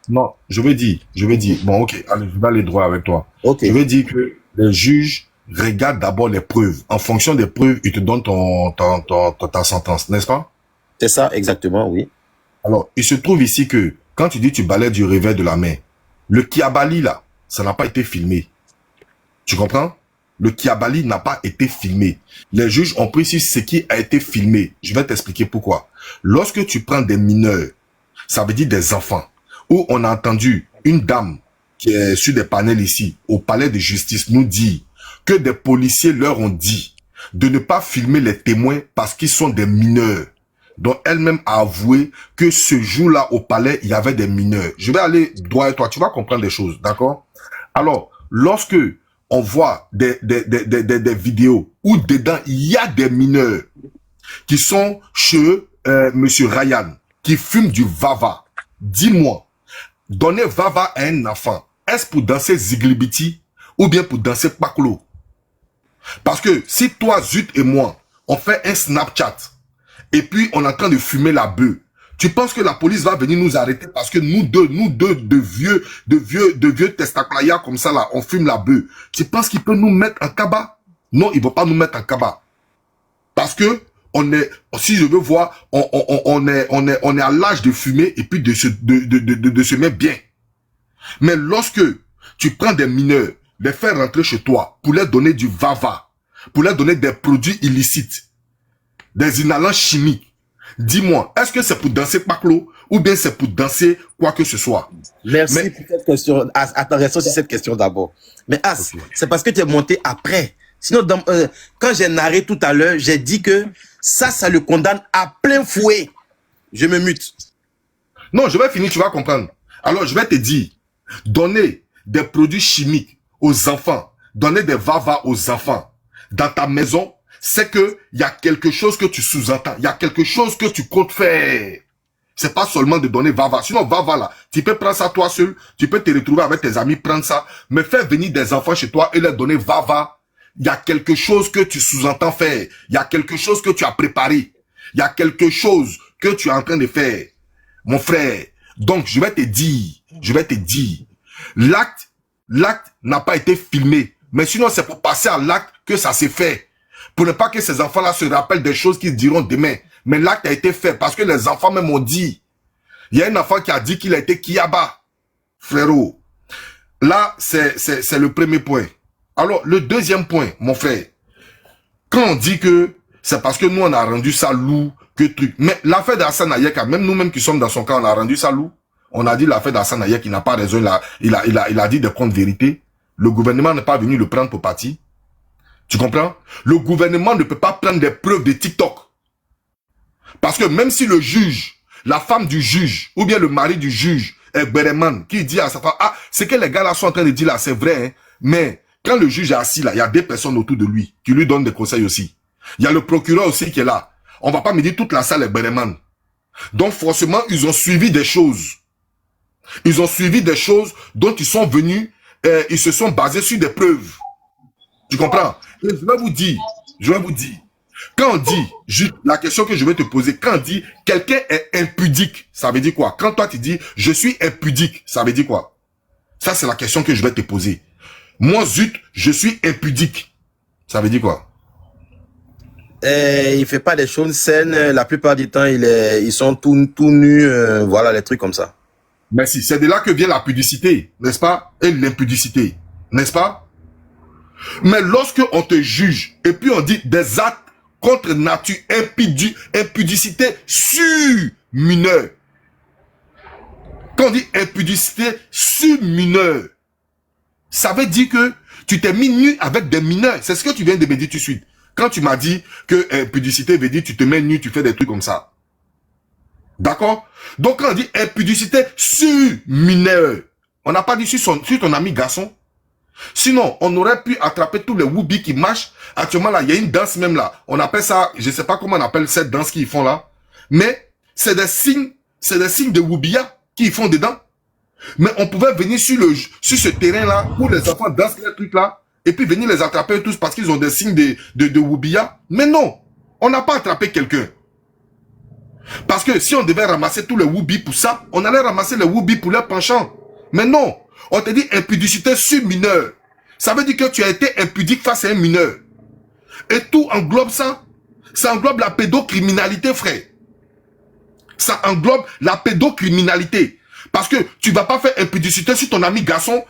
Non, je vais dire, bon, ok, allez, je vais aller droit avec toi. Ok, Je vais dire que les juges regardent d'abord les preuves. En fonction des preuves, ils te donnent ta sentence, n'est-ce pas? c'est ça exactement, oui. Alors, il se trouve ici que, quand tu dis tu balais du revers de la main, le Kiabali, là, ça n'a pas été filmé. Tu comprends? Le Kiabali n'a pas été filmé. Les juges ont pris ce qui a été filmé. Je vais t'expliquer pourquoi. Lorsque tu prends des mineurs, ça veut dire des enfants, où on a entendu une dame qui est sur des panels ici, au palais de justice, nous dire que des policiers leur ont dit de ne pas filmer les témoins parce qu'ils sont des mineurs. Donc elle-même a avoué que ce jour-là au palais, il y avait des mineurs. Je vais aller droit à toi, tu vas comprendre les choses, d'accord? Alors, lorsque on voit des vidéos où dedans il y a des mineurs qui sont chez Monsieur Ryan, qui fument du Vava, dis-moi, donner Vava à un enfant, est-ce pour danser Ziglibiti ou bien pour danser Paklo? Parce que si toi, Zut et moi, on fait un Snapchat et puis on est en train de fumer la bœuf, tu penses que la police va venir nous arrêter parce que nous deux de vieux testaclaya comme ça là, on fume la bœuf. Tu penses qu'il peut nous mettre en cabas? Non, il ne va pas nous mettre en cabas. Parce que on est, si je veux voir, on est à l'âge de fumer et puis de se mettre bien. Mais lorsque tu prends des mineurs, les faire rentrer chez toi pour leur donner du vava, pour leur donner des produits illicites, des inhalants chimiques, dis-moi, est-ce que c'est pour danser Paclo ou bien c'est pour danser quoi que ce soit? Merci Mais, pour cette question. As, attends, restons sur cette question d'abord. Mais As, okay. c'est parce que tu es monté après. Sinon, quand j'ai narré tout à l'heure, j'ai dit que ça le condamne à plein fouet. Je me mute. Non, je vais finir, tu vas comprendre. Alors, je vais te dire, donner des produits chimiques aux enfants, donner des vava aux enfants dans ta maison, c'est que il y a quelque chose que tu sous-entends, il y a quelque chose que tu comptes faire. C'est pas seulement de donner vava. Sinon, vava là, tu peux prendre ça toi seul, tu peux te retrouver avec tes amis, prendre ça, mais faire venir des enfants chez toi et leur donner vava. Il y a quelque chose que tu sous-entends faire. Il y a quelque chose que tu as préparé. Il y a quelque chose que tu es en train de faire. Mon frère, donc je vais te dire, l'acte n'a pas été filmé. Mais sinon, c'est pour passer à l'acte que ça s'est fait. Pour ne pas que ces enfants-là se rappellent des choses qu'ils diront demain. Mais l'acte a été fait parce que les enfants même ont dit. Il y a un enfant qui a dit qu'il a été Kiaba. Frérot. Là, c'est le premier point. Alors, le deuxième point, mon frère. Quand on dit que c'est parce que nous, on a rendu ça lourd, que truc. Mais l'affaire d'Hassan Hayek, même nous-mêmes qui sommes dans son camp, on a rendu ça lourd. On a dit l'affaire d'Hassan Hayek, il n'a pas raison, il a dit des comptes vérités. Le gouvernement n'est pas venu le prendre pour partie. Tu comprends? Le gouvernement ne peut pas prendre des preuves de TikTok. Parce que même si le juge, la femme du juge, ou bien le mari du juge, est Bereman, qui dit à sa femme, ah, ce que les gars là sont en train de dire là, c'est vrai, hein, mais quand le juge est assis là, il y a des personnes autour de lui qui lui donnent des conseils aussi. Il y a le procureur aussi qui est là. On va pas me dire toute la salle est Bereman. Donc forcément, ils ont suivi des choses. Ils ont suivi des choses dont ils sont venus, ils se sont basés sur des preuves. Tu comprends? Et je vais vous dire, quand on dit, la question que je vais te poser, quand on dit quelqu'un est impudique, ça veut dire quoi? Quand toi tu dis je suis impudique, ça veut dire quoi? Ça c'est la question que je vais te poser. Moi, Zut, je suis impudique. Ça veut dire quoi? Il fait pas des choses saines. La plupart du temps, ils sont tout nus. Voilà, les trucs comme ça. Merci. C'est de là que vient la pudicité, n'est-ce pas? Et l'impudicité, n'est-ce pas? Mais lorsque on te juge, et puis on dit des actes contre nature, impudicité sur mineur. Quand on dit impudicité sur mineur, ça veut dire que tu t'es mis nu avec des mineurs. C'est ce que tu viens de me dire tout de suite. Quand tu m'as dit que impudicité veut dire tu te mets nu, tu fais des trucs comme ça. D'accord? Donc quand on dit impudicité sur mineur, on n'a pas dit sur ton ami garçon. Sinon, on aurait pu attraper tous les whoopis qui marchent. Actuellement, là, il y a une danse même là. On appelle ça, je sais pas comment on appelle cette danse qu'ils font là. Mais c'est des signes de whoopia qu'ils font dedans. Mais on pouvait venir sur ce terrain-là où les enfants dansent les trucs là et puis venir les attraper tous parce qu'ils ont des signes de whoopia. Mais non, on n'a pas attrapé quelqu'un. Parce que si on devait ramasser tous les Woubi pour ça, on allait ramasser les Woubi pour leur penchant. Mais non, on te dit impudicité sur mineur. Ça veut dire que tu as été impudique face à un mineur. Et tout englobe ça. Ça englobe la pédocriminalité, frère. Ça englobe la pédocriminalité. Parce que tu vas pas faire impudicité sur ton ami garçon,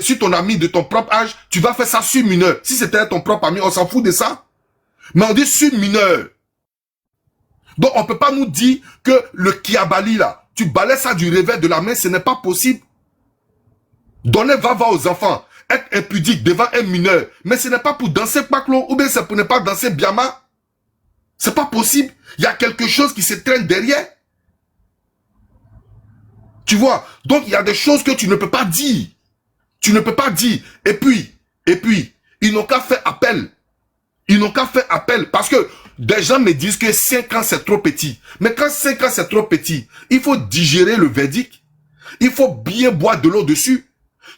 sur ton ami de ton propre âge, tu vas faire ça sur mineur. Si c'était ton propre ami, on s'en fout de ça. Mais on dit sur mineur. Donc on peut pas nous dire que le kiabali là, tu balais ça du revers de la main, ce n'est pas possible. Donner va aux enfants, être impudique devant un mineur, mais ce n'est pas pour danser Paklo, ou bien c'est pour ne pas danser Biama. C'est pas possible. Il y a quelque chose qui se traîne derrière. Tu vois, donc il y a des choses que tu ne peux pas dire. Tu ne peux pas dire. Et puis, ils n'ont qu'à faire appel. Ils n'ont qu'à faire appel. Parce que des gens me disent que 5 ans c'est trop petit. Mais quand 5 ans c'est trop petit, il faut digérer le verdict. Il faut bien boire de l'eau dessus.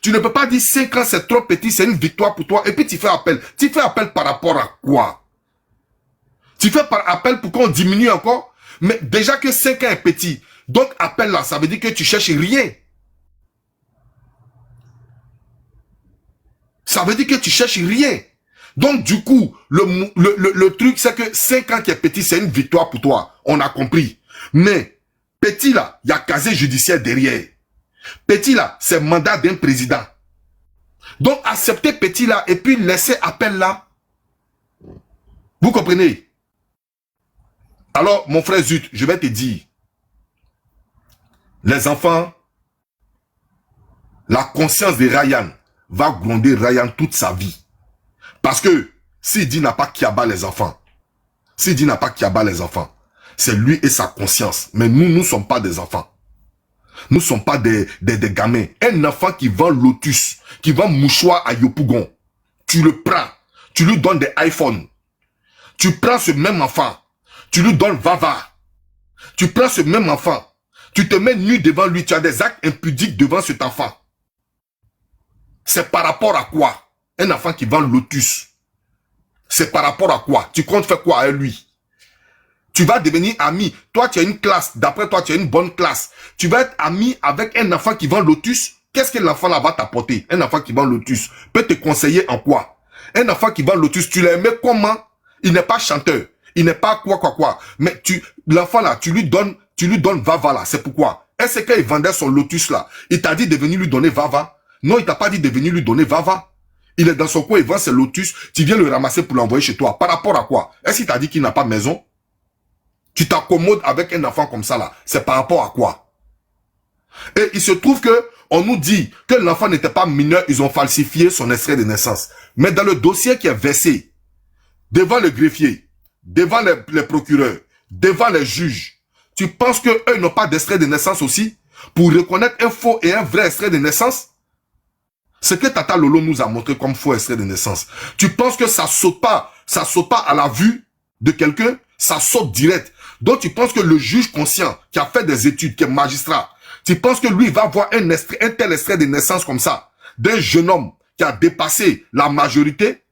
Tu ne peux pas dire 5 ans c'est trop petit, c'est une victoire pour toi. Et puis tu fais appel. Tu fais appel par rapport à quoi? Tu fais par appel pour qu'on diminue encore. Mais déjà que 5 ans est petit. Donc appel là, ça veut dire que tu cherches rien. Ça veut dire que tu cherches rien. Donc du coup, le truc c'est que 5 ans qui est petit, c'est une victoire pour toi. On a compris. Mais petit là, il y a casier judiciaire derrière. Petit là, c'est mandat d'un président. Donc accepter petit là et puis laisser appel là. Vous comprenez? Alors mon frère Zut, je vais te dire. Les enfants, la conscience de Ryan va gronder Ryan toute sa vie. Parce que Sidi n'a pas Kiaba les enfants. Sidi n'a pas Kiaba les enfants. C'est lui et sa conscience. Mais nous ne sommes pas des enfants. Nous ne sommes pas des gamins. Un enfant qui vend Lotus, qui vend mouchoir à Yopougon, tu le prends, tu lui donnes des iPhones. Tu prends ce même enfant, tu lui donnes Vava. Tu prends ce même enfant, tu te mets nu devant lui, tu as des actes impudiques devant cet enfant. C'est par rapport à quoi? Un enfant qui vend Lotus. C'est par rapport à quoi? Tu comptes faire quoi avec lui? Tu vas devenir ami. Toi, tu as une classe. D'après toi, tu as une bonne classe. Tu vas être ami avec un enfant qui vend Lotus. Qu'est-ce que l'enfant là va t'apporter? Un enfant qui vend Lotus peut te conseiller en quoi? Un enfant qui vend Lotus, tu l'aimais comment? Il n'est pas chanteur. Il n'est pas quoi. Mais l'enfant là, tu lui donnes Vava là. C'est pourquoi? Est-ce qu'il vendait son Lotus là? Il t'a dit de venir lui donner Vava? Non, il t'a pas dit de venir lui donner Vava. Il est dans son coin, il vend ses Lotus. Tu viens le ramasser pour l'envoyer chez toi. Par rapport à quoi? Est-ce qu'il t'a dit qu'il n'a pas de maison? Tu t'accommodes avec un enfant comme ça là. C'est par rapport à quoi? Et il se trouve que on nous dit que l'enfant n'était pas mineur, ils ont falsifié son extrait de naissance. Mais dans le dossier qui est versé devant le greffier, devant les procureurs, devant les juges, tu penses qu'eux n'ont pas d'extrait de naissance aussi pour reconnaître un faux et un vrai extrait de naissance? Ce que Tata Lolo nous a montré comme faux extrait de naissance. Tu penses que ça saute pas à la vue de quelqu'un? Ça saute direct. Donc tu penses que le juge conscient qui a fait des études, qui est magistrat, tu penses que lui va voir un tel extrait de naissance comme ça, d'un jeune homme qui a dépassé la majorité,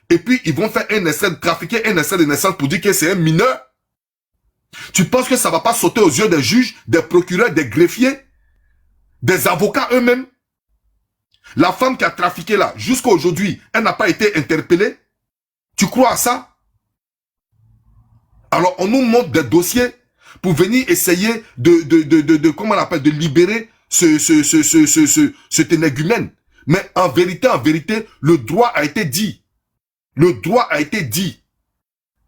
et puis ils vont faire trafiquer un extrait de naissance pour dire que c'est un mineur? Tu penses que ça va pas sauter aux yeux des juges, des procureurs, des greffiers, des avocats eux-mêmes? La femme qui a trafiqué là, jusqu'à aujourd'hui, elle n'a pas été interpellée? Tu crois à ça? Alors, on nous montre des dossiers pour venir essayer comment on appelle, de libérer cet énégumène. Mais en vérité, le droit a été dit. Le droit a été dit.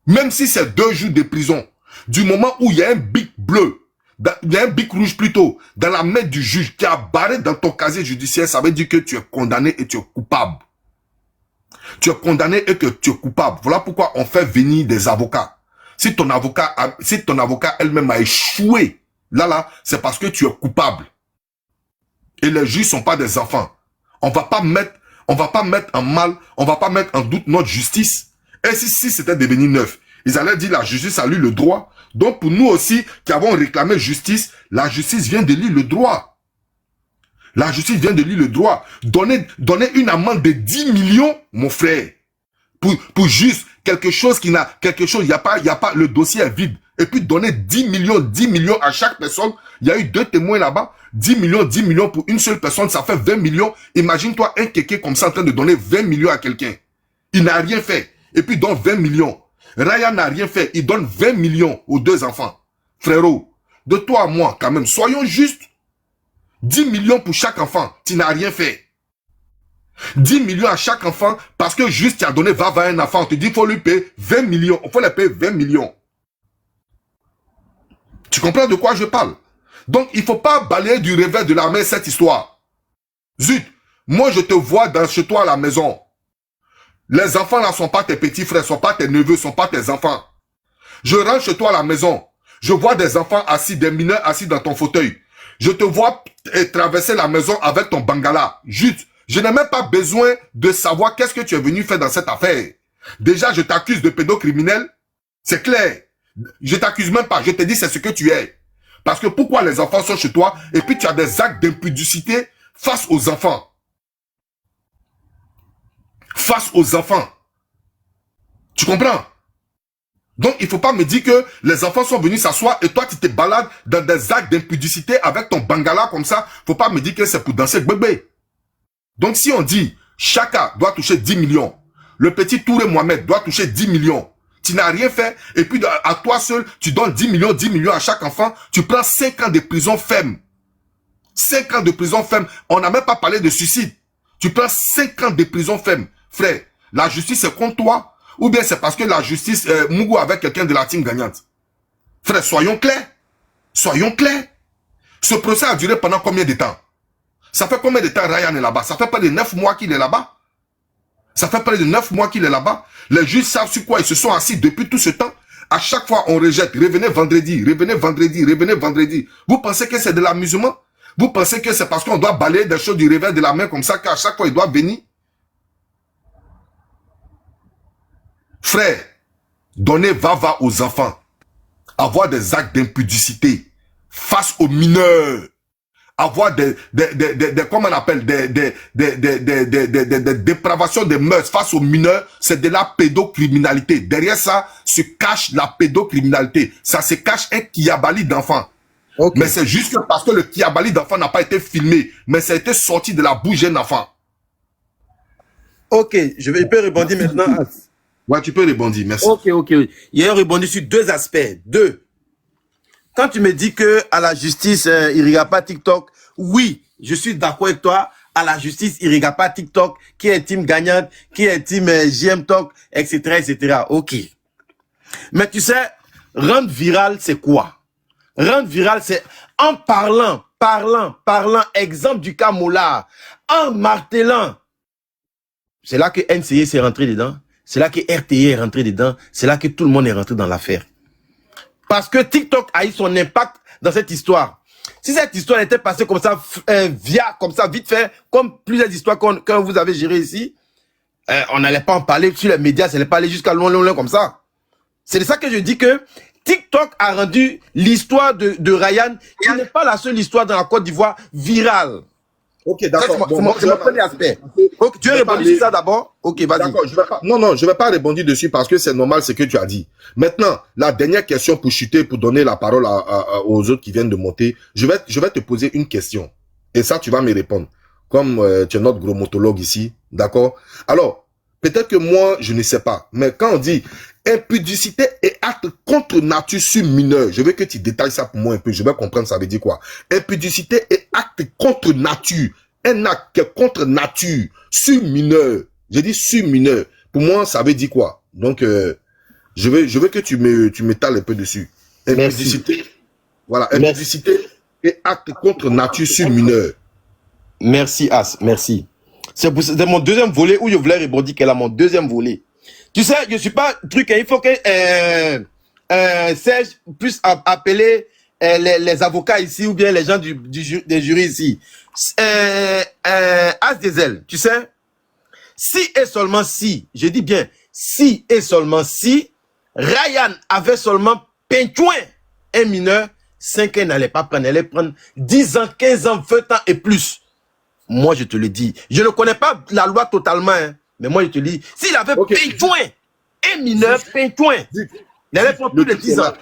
Même si c'est 2 jours de prison, du moment où il y a un bic bleu, il y a un bic rouge plutôt, dans la main du juge qui a barré dans ton casier judiciaire, ça veut dire que tu es condamné et tu es coupable. Tu es condamné et que tu es coupable. Voilà pourquoi on fait venir des avocats. Si ton avocat elle-même a échoué, là, c'est parce que tu es coupable. Et les juges sont pas des enfants. On va pas mettre en doute notre justice. Et si c'était devenu neuf, ils allaient dire la justice a lu le droit. Donc pour nous aussi, qui avons réclamé justice, la justice vient de lire le droit. La justice vient de lire le droit. Donner une amende de 10 millions, mon frère, pour juste quelque chose il y a pas, le dossier est vide. et puis donner 10 millions à chaque personne. Il y a eu 2 témoins là-bas. 10 millions pour une seule personne, ça fait 20 millions. Imagine-toi un kéké comme ça en train de donner 20 millions à quelqu'un. Il n'a rien fait. Et puis il donne 20 millions. Ryan n'a rien fait. Il donne 20 millions aux 2 enfants. Frérot, de toi à moi, quand même, soyons justes. 10 millions pour chaque enfant, tu n'as rien fait. 10 millions à chaque enfant, parce que juste tu as donné va à un enfant, on te dit qu'il faut lui payer 20 millions. Il faut lui payer 20 millions. Tu comprends de quoi je parle? Donc, il ne faut pas balayer du revers de la main cette histoire. Zut, moi je te vois chez toi à la maison. Les enfants là ne sont pas tes petits frères, ne sont pas tes neveux, ne sont pas tes enfants. Je rentre chez toi à la maison. Je vois des enfants assis, des mineurs assis dans ton fauteuil. Je te vois traverser la maison avec ton bangala. Juste, je n'ai même pas besoin de savoir qu'est-ce que tu es venu faire dans cette affaire. Déjà, je t'accuse de pédocriminel. C'est clair. Je t'accuse même pas. Je te dis c'est ce que tu es. Parce que pourquoi les enfants sont chez toi et puis tu as des actes d'impudicité face aux enfants. Face aux enfants. Tu comprends? Donc, il ne faut pas me dire que les enfants sont venus s'asseoir et toi, tu te balades dans des actes d'impudicité avec ton bangala comme ça. Il ne faut pas me dire que c'est pour danser bébé. Donc, si on dit, Chaka doit toucher 10 millions, le petit Touré Mohamed doit toucher 10 millions, tu n'as rien fait, et puis à toi seul, tu donnes 10 millions à chaque enfant, tu prends 5 ans de prison ferme. 5 ans de prison ferme. On n'a même pas parlé de suicide. Tu prends 5 ans de prison ferme. Frère, la justice est contre toi. Ou bien c'est parce que la justice Mougou avec quelqu'un de la team gagnante. Frère, soyons clairs. Soyons clairs. Ce procès a duré pendant combien de temps? Ça fait combien de temps Ryan est là-bas? Ça fait près de 9 mois qu'il est là-bas. Ça fait près de 9 mois qu'il est là-bas. Les juges savent sur quoi ils se sont assis depuis tout ce temps. À chaque fois, on rejette. Revenez vendredi, revenez vendredi, revenez vendredi. Vous pensez que c'est de l'amusement? Vous pensez que c'est parce qu'on doit balayer des choses du revers de la main comme ça qu'à chaque fois, il doit venir? Frère, donner va aux enfants, avoir des actes d'impudicité face aux mineurs, avoir comment on appelle, des dépravations des mœurs face aux mineurs, c'est de la pédocriminalité. Derrière ça se cache la pédocriminalité. Ça se cache un kiabali d'enfant. Okay. Mais c'est juste parce que le kiabali d'enfant n'a pas été filmé, mais ça a été sorti de la bouche d'un enfant. Ok, je peux répondre maintenant. Ouais, tu peux rebondir, merci. Ok. Il a rebondi sur 2 aspects. 2. Quand tu me dis que à la justice, il ne regarde pas TikTok, oui, je suis d'accord avec toi. À la justice, il ne regarde pas TikTok, qui est team gagnante, qui est team JM Talk, etc. Ok. Mais tu sais, rendre viral, c'est quoi? Rendre viral, c'est en parlant, exemple du cas Moula, en martelant. C'est là que NCA s'est rentré dedans. C'est là que RTI est rentré dedans. C'est là que tout le monde est rentré dans l'affaire. Parce que TikTok a eu son impact dans cette histoire. Si cette histoire était passée comme ça, vite fait, comme plusieurs histoires que vous avez gérées ici, on n'allait pas en parler sur les médias, ça n'allait pas aller jusqu'à loin comme ça. C'est de ça que je dis que TikTok a rendu l'histoire de Ryan, qui n'est pas la seule histoire dans la Côte d'Ivoire, virale. Ok, d'accord. C'est mon premier aspect. Okay, tu veux répondre sur ça d'abord? Ok, vas-y. D'accord, je vais pas répondre dessus parce que c'est normal ce que tu as dit. Maintenant, la dernière question pour chuter, pour donner la parole aux autres qui viennent de monter, je vais te poser une question. Et ça, tu vas me répondre. Comme tu es notre gros motologue ici, d'accord? Alors, peut-être que moi, je ne sais pas, mais quand on dit impudicité et acte contre nature sur mineur, je veux que tu détailles ça pour moi un peu, je vais comprendre ça veut dire quoi. Impudicité et acte contre nature, un acte contre nature sur mineur, j'ai dit sur mineur, pour moi ça veut dire quoi? Donc je veux que tu m'étales un peu dessus. Impudicité. Merci. Voilà, impudicité et acte contre nature sur mineur. Merci As, merci. C'est mon deuxième volet où je voulais rebondir qu'elle a mon deuxième volet. Tu sais, je suis pas truc, il faut que Serge puisse appeler les avocats ici ou bien les gens des jurys ici. As Diesel, tu sais, si et seulement si, je dis bien, si et seulement si, Ryan avait seulement peintouin un mineur, 5 ans n'allait pas prendre, elle allait prendre 10 ans, 15 ans, 20 ans et plus. Moi, je te le dis. Je ne connais pas la loi totalement, hein, mais moi, je te le dis. S'il avait peintouin un mineur, peintouin, il allait prendre plus de 10 ans.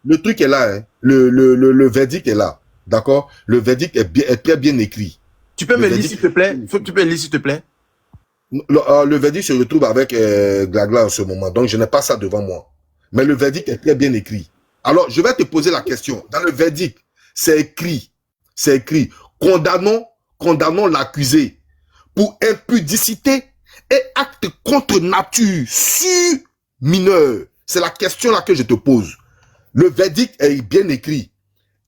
le truc est là, hein. Le verdict est là. D'accord? Le verdict est très bien écrit. Tu peux Le me lire, verdict- s'il te plaît? Tu peux me lire, s'il te plaît? Le verdict se retrouve avec Glagla en ce moment. Donc, je n'ai pas ça devant moi. Mais le verdict est très bien écrit. Alors, je vais te poser la question. Dans le verdict, c'est écrit. Condamnons l'accusé pour impudicité et acte contre nature sur mineur. C'est la question là que je te pose. Le verdict est bien écrit.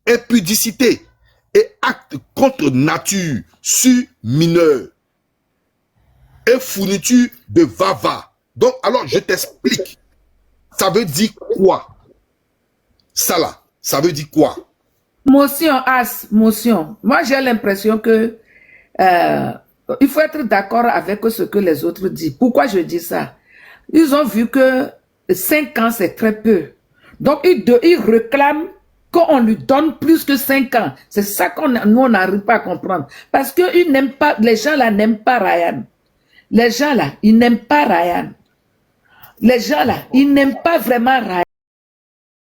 Impudicité et acte contre nature sur mineur. Et fourniture de vava. Donc, alors, je t'explique. Ça veut dire quoi? Ça là, ça veut dire quoi? Motion, as, motion. Moi, j'ai l'impression que il faut être d'accord avec ce que les autres disent. Pourquoi je dis ça? Ils ont vu que 5 ans, c'est très peu. Donc, ils réclament qu'on lui donne plus que 5 ans. C'est ça nous, on n'arrive pas à comprendre. Parce que ils n'aiment pas, les gens là n'aiment pas Ryan. Les gens là, ils n'aiment pas Ryan. Les gens là, ils n'aiment pas vraiment Ryan.